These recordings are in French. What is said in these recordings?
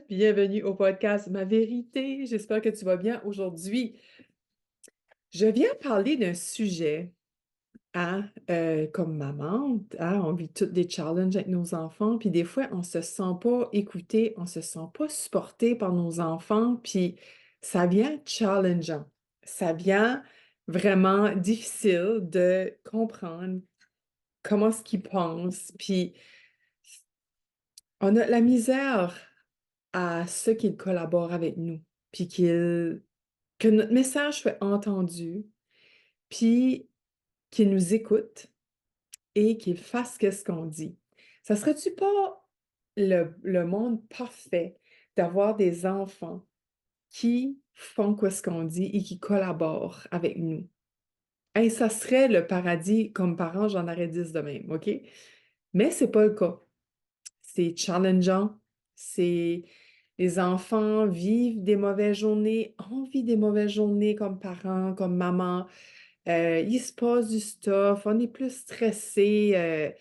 Bienvenue au podcast Ma vérité. J'espère que tu vas bien aujourd'hui. Je viens parler d'un sujet, hein, comme maman, hein, on vit toutes des challenges avec nos enfants, puis des fois, on se sent pas écouté, on se sent pas supporté par nos enfants, puis ça vient challengeant. Ça vient vraiment difficile de comprendre comment ce qu'ils pensent, puis on a la misère à ce qu'ils collaborent avec nous, puis que notre message soit entendu, puis qu'ils nous écoutent et qu'ils fassent qu'est-ce qu'on dit. Ça serait-tu pas le monde parfait d'avoir des enfants qui font quoi ce qu'on dit et qui collaborent avec nous? Hey, ça serait le paradis comme parent, j'en aurais 10 de même, OK? Mais c'est pas le cas. C'est challengeant, c'est les enfants vivent des mauvaises journées, on vit des mauvaises journées comme parents, comme maman. Il se passe du stuff, on est plus stressé.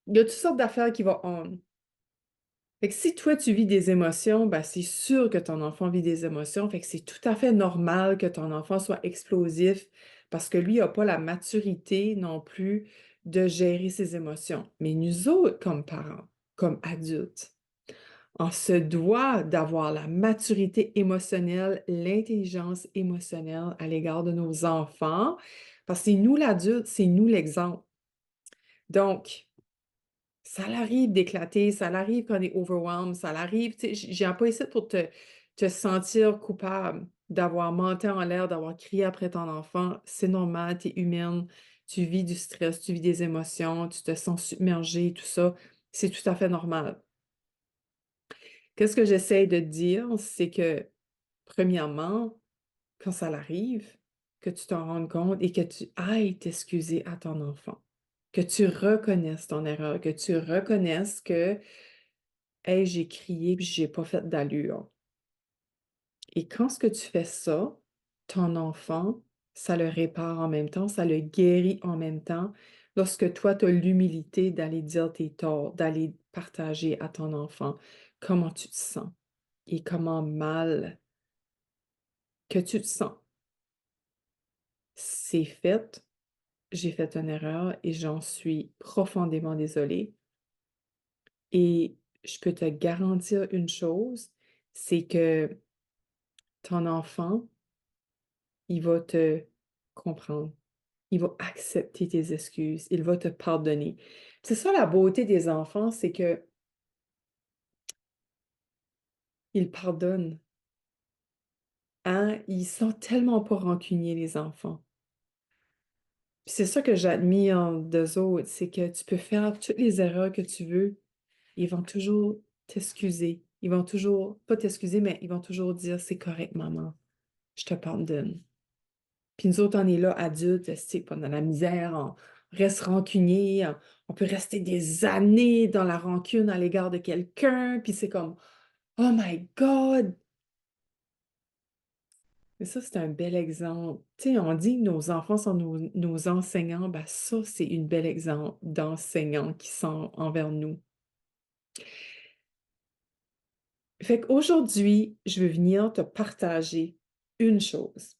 Il y a toutes sortes d'affaires qui vont on. Fait que si toi, tu vis des émotions, ben, c'est sûr que ton enfant vit des émotions. Fait que c'est tout à fait normal que ton enfant soit explosif parce que lui n'a pas la maturité non plus de gérer ses émotions. Mais nous autres, comme parents, comme adultes, on se doit d'avoir la maturité émotionnelle, l'intelligence émotionnelle à l'égard de nos enfants, parce que c'est nous l'adulte, c'est nous l'exemple. Donc, ça l'arrive d'éclater, ça l'arrive quand on est overwhelmed, ça l'arrive, tu sais, j'ai pas ici pour te sentir coupable d'avoir menti en l'air, d'avoir crié après ton enfant. C'est normal, tu es humaine, tu vis du stress, tu vis des émotions, tu te sens submergée, tout ça. C'est tout à fait normal. Qu'est-ce que j'essaie de te dire, c'est que, premièrement, quand ça l'arrive, que tu t'en rendes compte et que tu ailles t'excuser à ton enfant, que tu reconnaisses ton erreur, que tu reconnaisses que, hey, j'ai crié puis j'ai pas fait d'allure. Et quand ce que tu fais ça, ton enfant, ça le répare en même temps, ça le guérit en même temps. Lorsque toi, tu as l'humilité d'aller dire tes torts, d'aller partager à ton enfant comment tu te sens et comment mal que tu te sens. C'est fait, j'ai fait une erreur et j'en suis profondément désolée. Et je peux te garantir une chose, c'est que ton enfant, il va te comprendre. Il va accepter tes excuses. Il va te pardonner. C'est ça la beauté des enfants, c'est que ils pardonnent. Hein? Ils sont tellement pas rancuniers, les enfants. Puis c'est ça que j'admire d'eux autres, c'est que tu peux faire toutes les erreurs que tu veux. Ils vont toujours t'excuser. Ils vont toujours, pas t'excuser, mais ils vont toujours dire, c'est correct, maman, je te pardonne. Puis nous autres, on est là, adultes, tu sais, pendant la misère, on reste rancunier, on peut rester des années dans la rancune à l'égard de quelqu'un, puis c'est comme, oh my God! Mais ça, c'est un bel exemple. Tu sais, on dit que nos enfants sont nos enseignants, ben ça, c'est une bel exemple d'enseignants qui sont envers nous. Fait qu'aujourd'hui, je veux venir te partager une chose.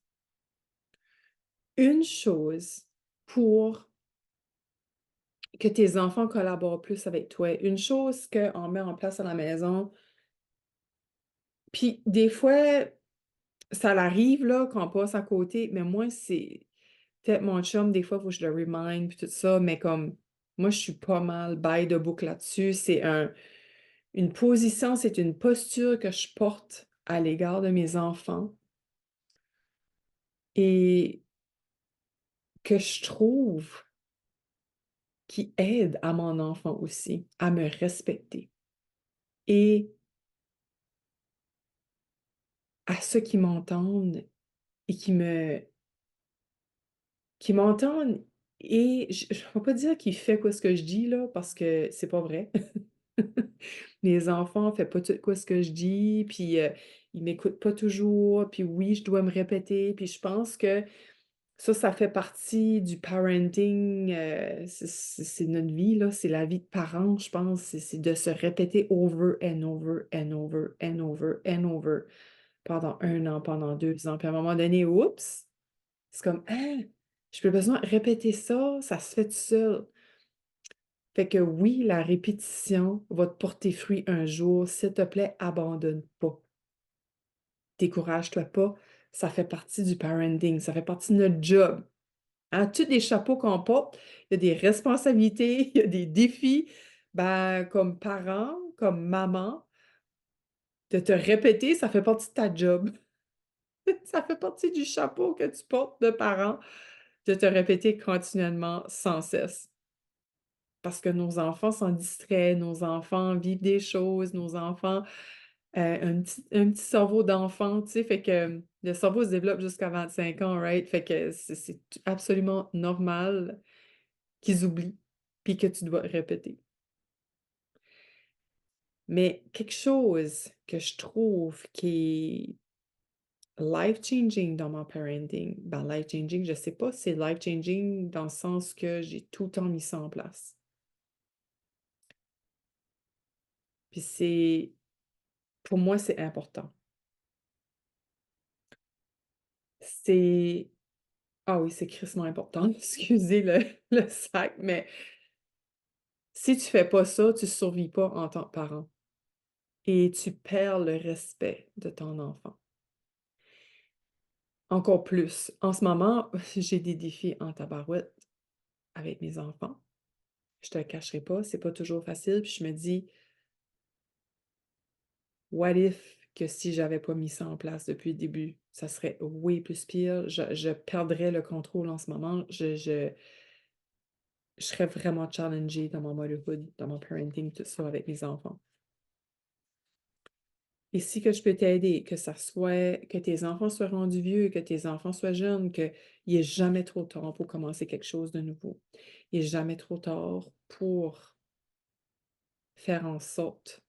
Une chose pour que tes enfants collaborent plus avec toi. Une chose qu'on met en place à la maison. Puis des fois, ça l'arrive là, qu'on passe à côté, mais moi, c'est peut-être mon chum, des fois, il faut que je le remind, puis tout ça, mais comme moi, je suis pas mal by de book là-dessus. C'est une position, c'est une posture que je porte à l'égard de mes enfants et que je trouve qui aide à mon enfant aussi à me respecter et à ceux qui m'entendent et qui m'entendent et je ne vais pas dire qu'il fait quoi ce que je dis là parce que c'est pas vrai. Les enfants ne font pas tout quoi ce que je dis, puis ils m'écoutent pas toujours, puis oui, je dois me répéter, puis je pense que Ça fait partie du parenting, c'est notre vie, là, c'est la vie de parents, je pense, c'est de se répéter over and over and over and over and over pendant 1 an, pendant 2 ans, puis à un moment donné, oups! C'est comme: «Hein? J'ai plus besoin de répéter ça, ça se fait tout seul». Fait que oui, la répétition va te porter fruit un jour. S'il te plaît, abandonne pas. Décourage-toi pas, ça fait partie du parenting, ça fait partie de notre job. Hein, tous les chapeaux qu'on porte, il y a des responsabilités, il y a des défis. Ben, comme parent, comme maman, de te répéter, ça fait partie de ta job. Ça fait partie du chapeau que tu portes de parent, de te répéter continuellement, sans cesse. Parce que nos enfants sont distraits, nos enfants vivent des choses, nos enfants, un petit cerveau d'enfant, tu sais, fait que le cerveau se développe jusqu'à 25 ans, right? Fait que c'est absolument normal qu'ils oublient, puis que tu dois répéter. Mais quelque chose que je trouve qui est life-changing dans mon parenting, ben life-changing, je sais pas si c'est life-changing dans le sens que j'ai tout le temps mis ça en place. Puis pour moi, c'est important. C'est ah oui, c'est crissement important, excusez le sac, mais si tu fais pas ça, tu survis pas en tant que parent et tu perds le respect de ton enfant. Encore plus. En ce moment, j'ai des défis en tabarouette avec mes enfants. Je te le cacherai pas, c'est pas toujours facile, puis je me dis: «What if que si j'avais pas mis ça en place depuis le début, ça serait way plus pire, je perdrais le contrôle en ce moment, je serais vraiment challengée dans mon motherhood, dans mon parenting, tout ça avec mes enfants». Et si que je peux t'aider, que ça soit que tes enfants soient rendus vieux, que tes enfants soient jeunes, qu'il est jamais trop tard pour commencer quelque chose de nouveau. Il est jamais trop tard pour faire en sorte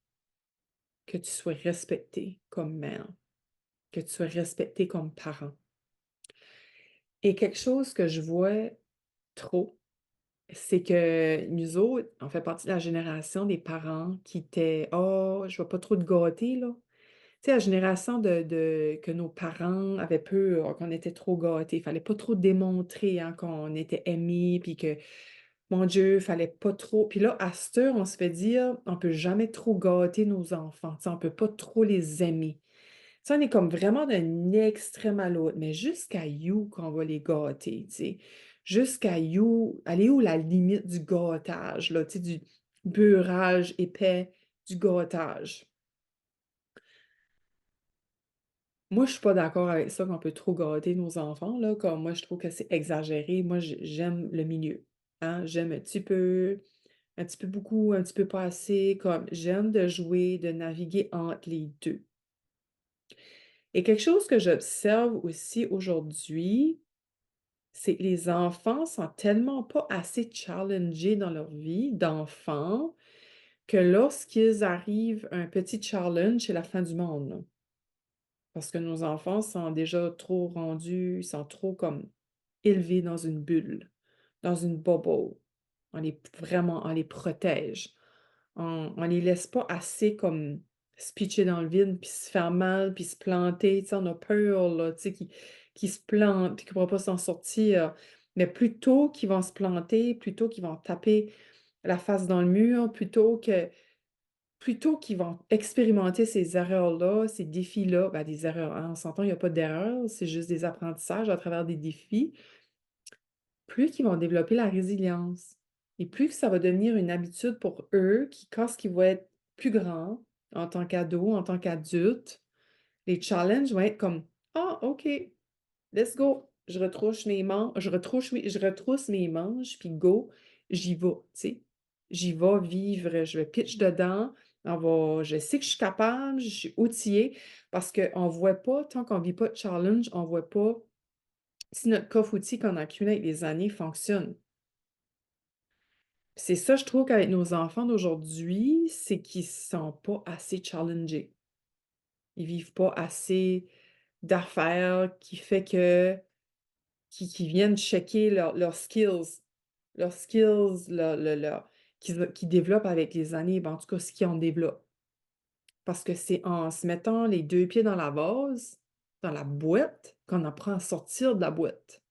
que tu sois respecté comme mère, que tu sois respecté comme parent. Et quelque chose que je vois trop, c'est que nous autres, on fait partie de la génération des parents qui étaient: «Oh, je vais pas trop te gâter, là». Tu sais, la génération de que nos parents avaient peur qu'on était trop gâtés. Il fallait pas trop démontrer, hein, qu'on était aimés, puis que, mon Dieu, fallait pas trop puis là, à cette heure, on se fait dire: «On peut jamais trop gâter nos enfants», tu sais, on peut pas trop les aimer. Tu sais, on est comme vraiment d'un extrême à l'autre, mais jusqu'à où qu'on va les gâter, tu sais? Jusqu'à où elle est où la limite du gâtage, là, tu sais, du beurrage épais, du gâtage? Moi, je suis pas d'accord avec ça qu'on peut trop gâter nos enfants, là, comme moi, je trouve que c'est exagéré. Moi, j'aime le milieu, hein. J'aime un petit peu beaucoup, un petit peu pas assez, comme j'aime de jouer, de naviguer entre les 2. Et quelque chose que j'observe aussi aujourd'hui, c'est que les enfants sont tellement pas assez challengés dans leur vie d'enfant que lorsqu'ils arrivent à un petit challenge, c'est la fin du monde, là. Parce que nos enfants sont déjà trop rendus, ils sont trop comme élevés dans une bulle, dans une bubble. On les protège. On les laisse pas assez comme se pitcher dans le vide, puis se faire mal, puis se planter. Tu sais, on a peur, là, tu sais, qu'ils se plantent, puis qu'ils ne pourront pas s'en sortir. Mais plutôt qu'ils vont se planter, plutôt qu'ils vont taper la face dans le mur, plutôt qu'ils vont expérimenter ces erreurs-là, ces défis-là, ben, des erreurs, hein, on s'entend, il y a pas d'erreur, c'est juste des apprentissages à travers des défis, plus qu'ils vont développer la résilience et plus que ça va devenir une habitude pour eux qui, quand ils vont être plus grands, en tant qu'ados, en tant qu'adultes, les challenges vont être comme: «Ah OK, let's go, je retrousse mes manches, puis go, j'y vais», tu sais. J'y vais vivre, je pitch dedans, je sais que je suis capable, je suis outillée parce qu'on voit pas, tant qu'on vit pas de challenge, on voit pas si notre coffre outil qu'on a accumulé avec les années fonctionne. C'est ça, je trouve qu'avec nos enfants d'aujourd'hui, c'est qu'ils sont pas assez challengés. Ils vivent pas assez d'affaires qui fait que qui viennent checker leurs skills, qu'ils développent avec les années, ben, en tout cas, ce qu'ils en développent. Parce que c'est en se mettant les 2 pieds dans la vase, dans la boîte, qu'on apprend à sortir de la boîte.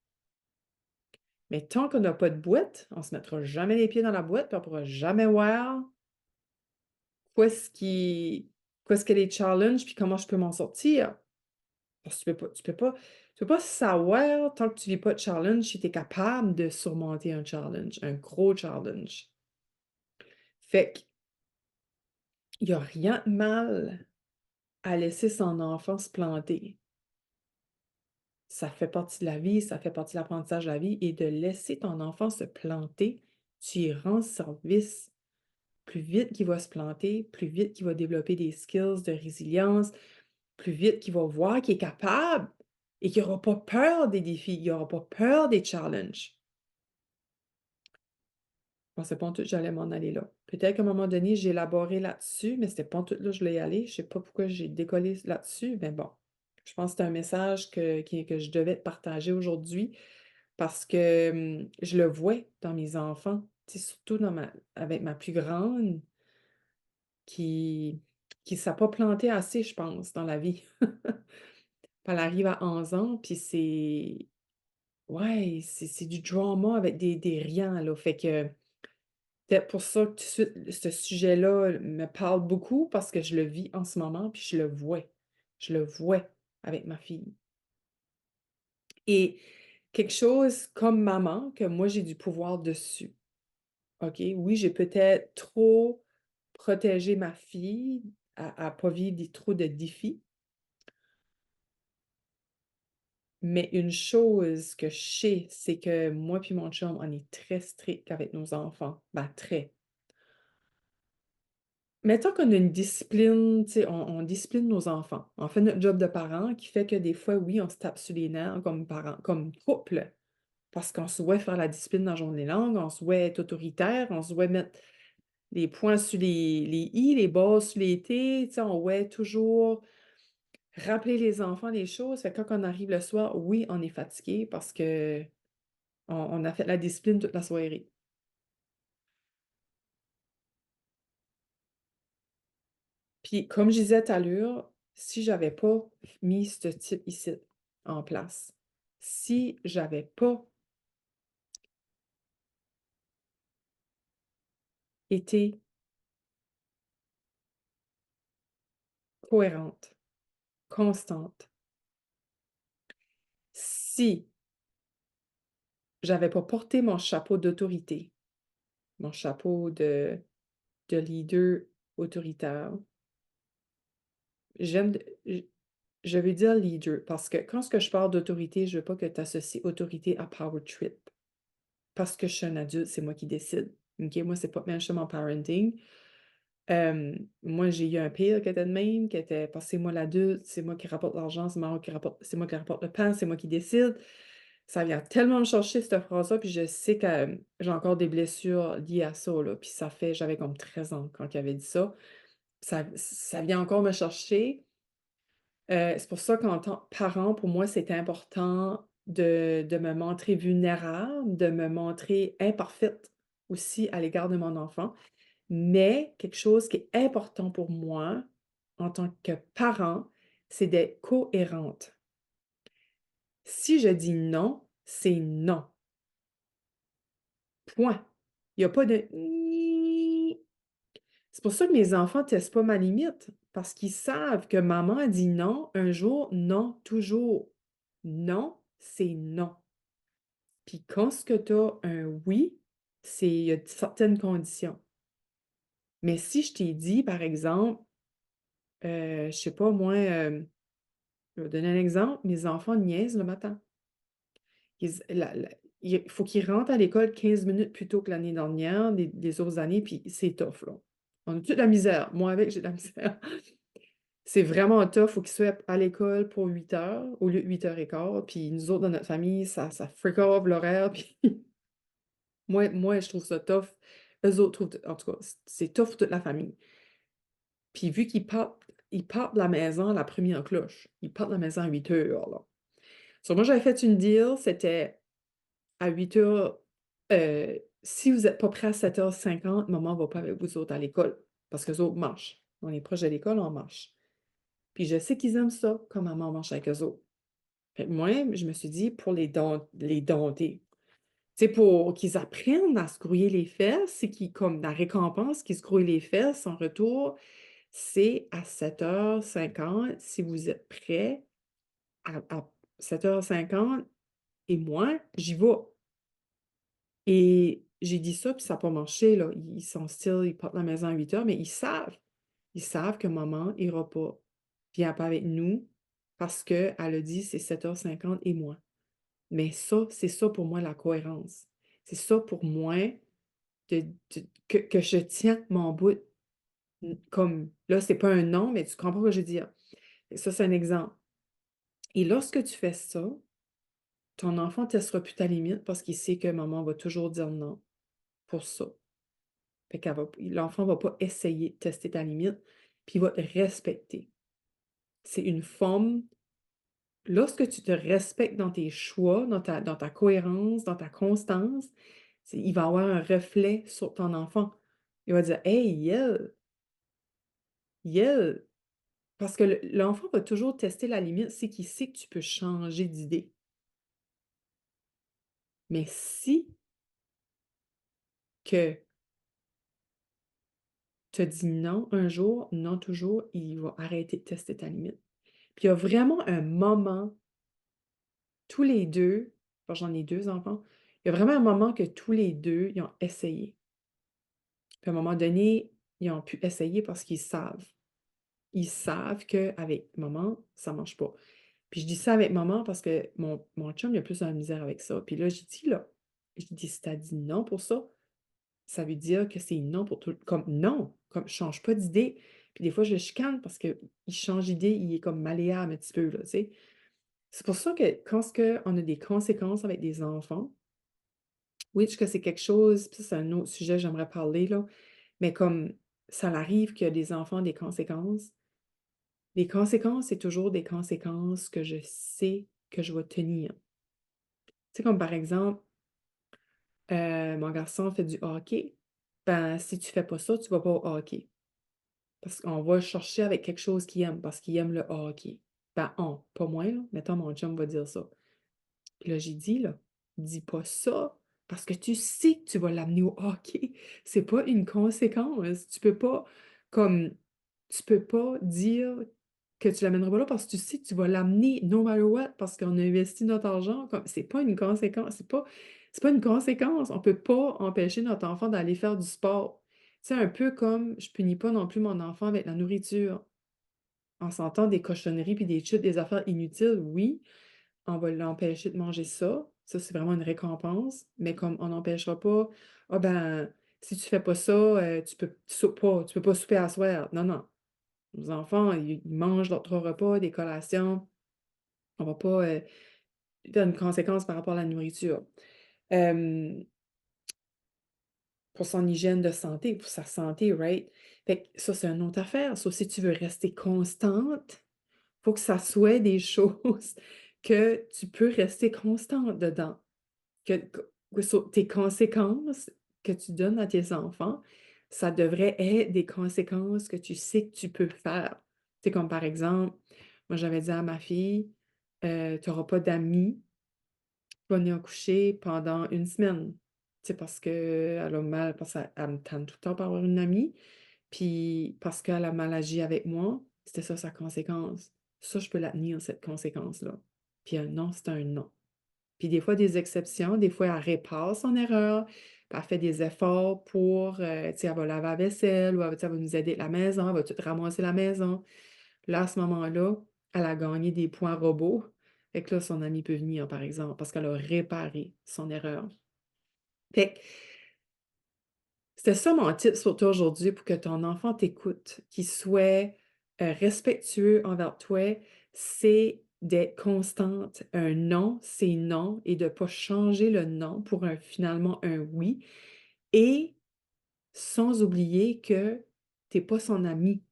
Mais tant qu'on n'a pas de boîte, on se mettra jamais les pieds dans la boîte, puis on pourra jamais voir quoi ce qui quoi ce que les challenges, puis comment je peux m'en sortir. Parce que tu peux pas savoir tant que tu vis pas de challenge si tu es capable de surmonter un challenge, un gros challenge. Fait qu'il y a rien de mal à laisser son enfant se planter. Ça fait partie de la vie, ça fait partie de l'apprentissage de la vie et de laisser ton enfant se planter, tu y rends service. Plus vite qu'il va se planter, plus vite qu'il va développer des skills de résilience, plus vite qu'il va voir qu'il est capable et qu'il n'aura pas peur des défis, il n'aura pas peur des challenges. Je pensais pas en tout que j'allais m'en aller là. Peut-être qu'à un moment donné, j'ai élaboré là-dessus, mais c'était pas en tout là que je voulais y aller. Je sais pas pourquoi j'ai décollé là-dessus, mais bon. Je pense que c'est un message que je devais te partager aujourd'hui parce que je le vois dans mes enfants, tu sais, surtout avec ma plus grande qui qui s'est pas plantée assez, je pense, dans la vie. Elle arrive à 11 ans, puis c'est ouais, c'est du drama avec des riens, là. Fait que peut-être pour ça que tout de suite, ce sujet-là me parle beaucoup parce que je le vis en ce moment, puis je le vois. Je le vois avec ma fille. Et quelque chose comme maman, que moi j'ai du pouvoir dessus. OK? Oui, j'ai peut-être trop protégé ma fille à pas vivre trop de défis. Mais une chose que je sais, c'est que moi puis mon chum, on est très strict avec nos enfants. Ben, très. Mettons qu'on a une discipline, tu sais, on discipline nos enfants. On fait notre job de parent qui fait que des fois, oui, on se tape sur les nerfs comme parents, comme couple. Parce qu'on se voit faire la discipline dans la journée longue, on se voit être autoritaire, on se voit mettre les points sur les i, les bas sur les t, tu sais, on voit toujours rappeler les enfants les choses. Fait que quand on arrive le soir, oui, on est fatigué parce que on a fait la discipline toute la soirée. Puis comme je disais tout à l'heure, si j'avais pas mis ce type ici en place, si j'avais pas été cohérente, constante, si j'avais pas porté mon chapeau d'autorité, mon chapeau de leader autoritaire, j'aime de je veux dire leader parce que quand ce que je parle d'autorité, je veux pas que tu associes autorité à power trip. Parce que je suis un adulte, c'est moi qui décide. OK? Moi, c'est pas même mon parenting. Moi, j'ai eu un pire qui était de même, qui était parce que c'est moi l'adulte, c'est moi qui rapporte l'argent, c'est moi qui rapporte le pain, c'est moi qui décide. Ça vient tellement me chercher cette phrase-là, puis je sais que j'ai encore des blessures liées à ça, là. Puis ça fait j'avais comme 13 ans quand il avait dit ça. Ça vient encore me chercher. C'est pour ça qu'en tant que parent, pour moi, c'est important de me montrer vulnérable, de me montrer imparfaite aussi à l'égard de mon enfant. Mais quelque chose qui est important pour moi, en tant que parent, c'est d'être cohérente. Si je dis non, c'est non. Point. Il y a pas de «ni». C'est pour ça que mes enfants testent pas ma limite, parce qu'ils savent que maman a dit non un jour, non toujours. Non, c'est non. Puis quand ce que tu as un oui, il y a certaines conditions. Mais si je t'ai dit, par exemple, je sais pas moi, je vais donner un exemple, mes enfants niaisent le matin. Il faut qu'ils rentrent à l'école 15 minutes plus tôt que l'année dernière, des autres années, puis c'est tough, là. On a toute la misère. Moi, avec, j'ai de la misère. C'est vraiment tough. Faut qu'ils soient à l'école pour 8 heures au lieu de 8h15. Puis nous autres, dans notre famille, ça freak off l'horaire. Puis moi, je trouve ça tough. Eux autres trouvent, en tout cas, c'est tough pour toute la famille. Puis vu qu'ils partent de la maison à la première cloche. Ils partent de la maison à 8 heures, là. So, moi, j'avais fait une deal, c'était à 8h. Si vous n'êtes pas prêt à 7h50, maman va pas avec vous autres à l'école. Parce que les autres marchent. On est proche de l'école, on marche. Puis je sais qu'ils aiment ça, quand maman marche avec eux autres. Fait que moi, je me suis dit, pour les dompter. Tu sais, pour qu'ils apprennent à se grouiller les fesses, c'est qu'ils, comme la récompense, qu'ils se grouillent les fesses en retour, c'est à 7h50, si vous êtes prêts, à 7h50 et moins, j'y vais. Et j'ai dit ça, puis ça n'a pas marché, là. Ils sont still, ils partent de la maison à 8h, mais ils savent. Ils savent que maman ira pas, vient pas avec nous, parce qu'elle a dit c'est 7h50 et moins. Mais ça, c'est ça pour moi la cohérence. C'est ça pour moi que je tiens mon bout. Comme là, c'est pas un non, mais tu comprends ce que je veux dire. Et ça, c'est un exemple. Et lorsque tu fais ça, ton enfant ne testera plus ta limite parce qu'il sait que maman va toujours dire non pour ça. Fait l'enfant ne va pas essayer de tester ta limite, puis il va te respecter. C'est une forme, lorsque tu te respectes dans tes choix, dans ta cohérence, dans ta constance, il va avoir un reflet sur ton enfant. Il va dire Hey, Yel, Yel. Parce que l'enfant va toujours tester la limite, c'est qu'il sait que tu peux changer d'idée. Mais si que tu as dit non un jour, non toujours, il va arrêter de tester ta limite. Puis il y a vraiment un moment, tous les deux, parce que j'en ai 2 enfants, il y a vraiment un moment que tous les 2 ils ont essayé. Puis à un moment donné, ils ont pu essayer parce qu'ils savent. Ils savent qu'avec maman, ça marche pas. Puis je dis ça avec maman parce que mon chum, il a plus de la misère avec ça. Puis là, j'ai dit là, je dis, si t'as dit non pour ça, ça veut dire que c'est non pour tout. Comme non, comme je change pas d'idée. Puis des fois, je le chicane parce qu'il change d'idée, il est comme malléable un petit peu, là, tu sais. C'est pour ça que quand on a des conséquences avec des enfants, oui, que c'est quelque chose, puis ça, c'est un autre sujet que j'aimerais parler, là, mais comme ça arrive que des enfants ont des conséquences, les conséquences, c'est toujours des conséquences que je sais que je vais tenir. Tu sais, comme par exemple, mon garçon fait du hockey, ben si tu fais pas ça, tu vas pas au hockey. Parce qu'on va le chercher avec quelque chose qu'il aime, parce qu'il aime le hockey. Ben pas moi, là, mettons mon chum va dire ça. Puis là, j'ai dit, là, dis pas ça, parce que tu sais que tu vas l'amener au hockey. C'est pas une conséquence. Comme, tu peux pas dire que tu l'amèneras pas là parce que tu sais que tu vas l'amener no matter what, parce qu'on a investi notre argent. Comme, c'est pas une conséquence. C'est pas une conséquence. On peut pas empêcher notre enfant d'aller faire du sport. C'est un peu comme, je punis pas non plus mon enfant avec la nourriture. En s'entend des cochonneries puis des chutes, des affaires inutiles, oui, on va l'empêcher de manger ça. Ça, c'est vraiment une récompense. Mais comme on n'empêchera pas, ah ben, si tu fais pas ça, tu peux pas souper à soir. Non, non. Nos enfants, ils mangent leurs 3 repas, des collations. On va pas faire une conséquence par rapport à la nourriture. Euh, pour son hygiène de santé, pour sa santé, right? Fait que ça, c'est une autre affaire. Sauf si tu veux rester constante, faut que ça soit des choses que tu peux rester constante dedans. Tes conséquences que tu donnes à tes enfants, ça devrait être des conséquences que tu sais que tu peux faire. C'est comme par exemple, moi j'avais dit à ma fille, tu n'auras pas d'amis qui vont venir coucher pendant une semaine. C'est parce qu'elle a mal, parce qu'elle me tente tout le temps par avoir une amie, puis parce qu'elle a mal agi avec moi, c'était ça sa conséquence. Ça, je peux la tenir, cette conséquence-là. Puis un non, c'est un non. Puis des fois, des exceptions, des fois, elle répare son erreur, puis elle fait des efforts pour, tu sais, elle va laver la vaisselle ou elle va nous aider à la maison, elle va tout ramasser la maison. Là, à ce moment-là, elle a gagné des points robots. Fait que là, son ami peut venir, par exemple, parce qu'elle a réparé son erreur. Fait que c'était ça mon tip sur toi aujourd'hui pour que ton enfant t'écoute, qu'il soit respectueux envers toi, c'est d'être constante. Un non, c'est non, et de ne pas changer le non pour finalement un oui. Et sans oublier que tu n'es pas son ami,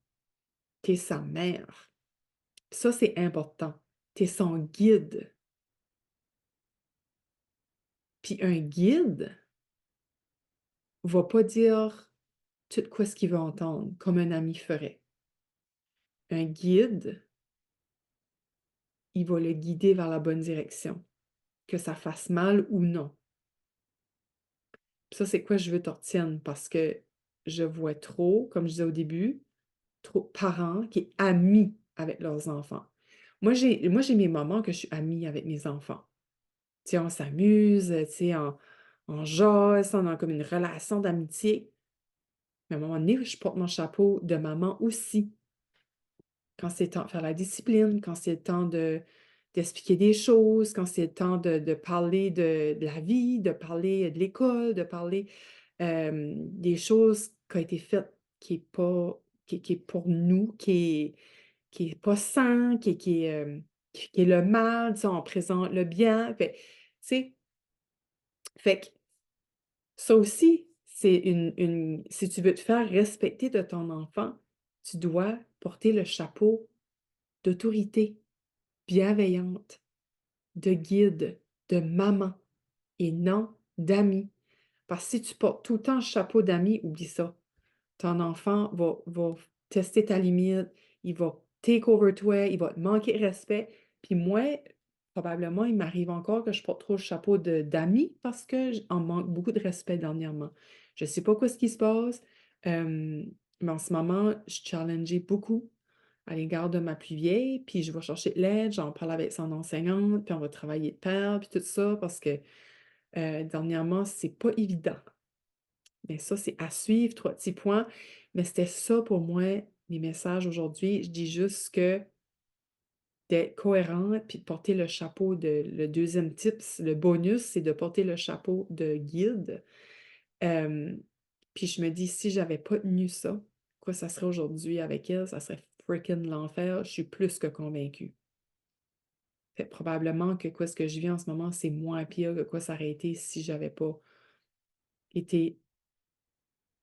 tu es sa mère. Ça, c'est important. Tu es son guide. Puis un guide va pas dire tout quoi ce qu'il veut entendre, comme un ami ferait. Un guide, il va le guider vers la bonne direction, que ça fasse mal ou non. Ça, c'est quoi je veux t'en retiennes parce que je vois trop, comme je disais au début, trop de parents qui sont amis avec leurs enfants. Moi, j'ai mes moments que je suis amie avec mes enfants. Tu sais, on s'amuse, tu sais, on jase, on a comme une relation d'amitié. Mais à un moment donné, je porte mon chapeau de maman aussi. Quand c'est le temps de faire la discipline, quand c'est le temps d'expliquer des choses, quand c'est le temps de parler de la vie, de parler de l'école, de parler des choses qui ont été faites qui est pas, qui est pour nous, qui est pas sain, qui est le mal, tu sais, on présente le bien. Fait, tu sais, fait que ça aussi, c'est si tu veux te faire respecter de ton enfant, tu dois porter le chapeau d'autorité bienveillante, de guide, de maman et non d'ami. Parce que si tu portes tout le temps le chapeau d'ami, oublie ça. Ton enfant va tester ta limite, il va take over toi, il va te manquer de respect. Puis moi, probablement, il m'arrive encore que je porte trop le chapeau d'ami parce que j'en manque beaucoup de respect dernièrement. Je ne sais pas quoi ce qui se passe, mais en ce moment, je suis challengée beaucoup à l'égard de ma plus vieille, puis je vais chercher de l'aide, j'en parle avec son enseignante, puis on va travailler de pair, puis tout ça, parce que dernièrement, c'est pas évident. Bien, ça, c'est à suivre, 3 petits points. Mais c'était ça pour moi, mes messages aujourd'hui. Je dis juste que d'être cohérente puis de porter le chapeau le deuxième tips, le bonus, c'est de porter le chapeau de guide. Puis je me dis, si j'avais pas tenu ça, quoi ça serait aujourd'hui avec elle? Ça serait freaking l'enfer. Je suis plus que convaincue. Fait que probablement que quoi ce que je vis en ce moment, c'est moins pire que quoi ça aurait été si j'avais pas été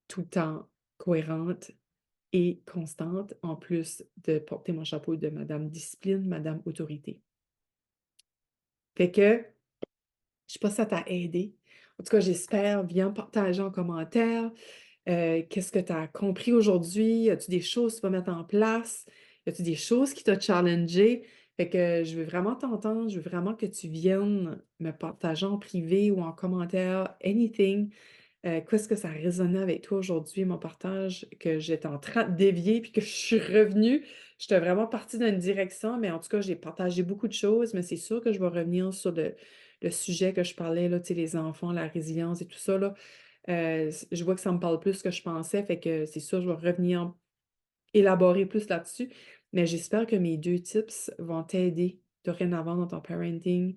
tout le temps cohérente et constante, en plus de porter mon chapeau de madame discipline, madame autorité. Fait que, je sais pas si ça t'a aidé. En tout cas, j'espère. Viens partager en commentaire. Qu'est-ce que tu as compris aujourd'hui? Y a-tu des choses que tu vas mettre en place? Y a-tu des choses qui t'ont challengé? Fait que je veux vraiment t'entendre. Je veux vraiment que tu viennes me partager en privé ou en commentaire, anything. Qu'est-ce que ça a résonné avec toi aujourd'hui, mon partage, que j'étais en train de dévier puis que je suis revenue. J'étais vraiment partie dans une direction, mais en tout cas, j'ai partagé beaucoup de choses, mais c'est sûr que je vais revenir sur le sujet que je parlais, là, tu sais, les enfants, la résilience et tout ça, là. Je vois que ça me parle plus que je pensais, fait que c'est sûr, je vais revenir élaborer plus là-dessus. Mais j'espère que mes 2 tips vont t'aider dorénavant dans ton parenting,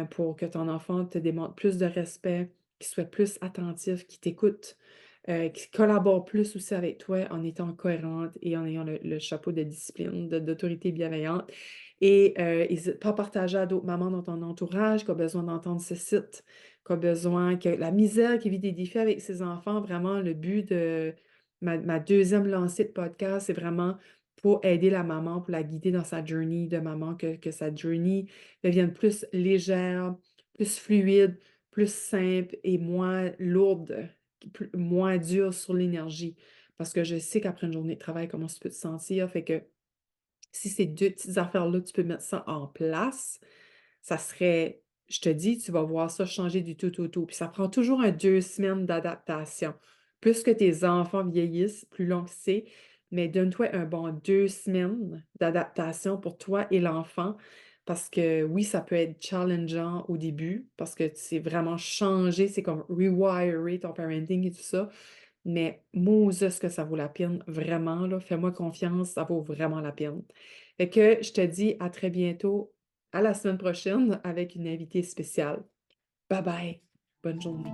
pour que ton enfant te démontre plus de respect, qu'il soit plus attentif, qu'il t'écoute, qu'il collabore plus aussi avec toi en étant cohérente et en ayant le chapeau de discipline, d'autorité bienveillante. Et n'hésite pas à partager à d'autres mamans dans ton entourage qui ont besoin d'entendre ce site, qui ont besoin, que la misère, qui vit des défis avec ses enfants. Vraiment, le but de ma deuxième lancée de podcast, c'est vraiment pour aider la maman, pour la guider dans sa journey de maman, que sa journey devienne plus légère, plus fluide, plus simple et moins lourde, moins dure sur l'énergie. Parce que je sais qu'après une journée de travail, comment tu peux te sentir. Fait que si ces 2 petites affaires-là, tu peux mettre ça en place, ça serait je te dis, tu vas voir ça changer du tout au tout. Puis ça prend toujours 2 semaines d'adaptation. Plus que tes enfants vieillissent, plus long que c'est, mais donne-toi un bon 2 semaines d'adaptation pour toi et l'enfant parce que oui, ça peut être challengeant au début parce que c'est vraiment changer, c'est comme rewirer ton parenting et tout ça, mais Moses que ça vaut la peine, vraiment, là, fais-moi confiance, ça vaut vraiment la peine. Fait que je te dis à très bientôt, à la semaine prochaine avec une invitée spéciale. Bye bye, bonne journée.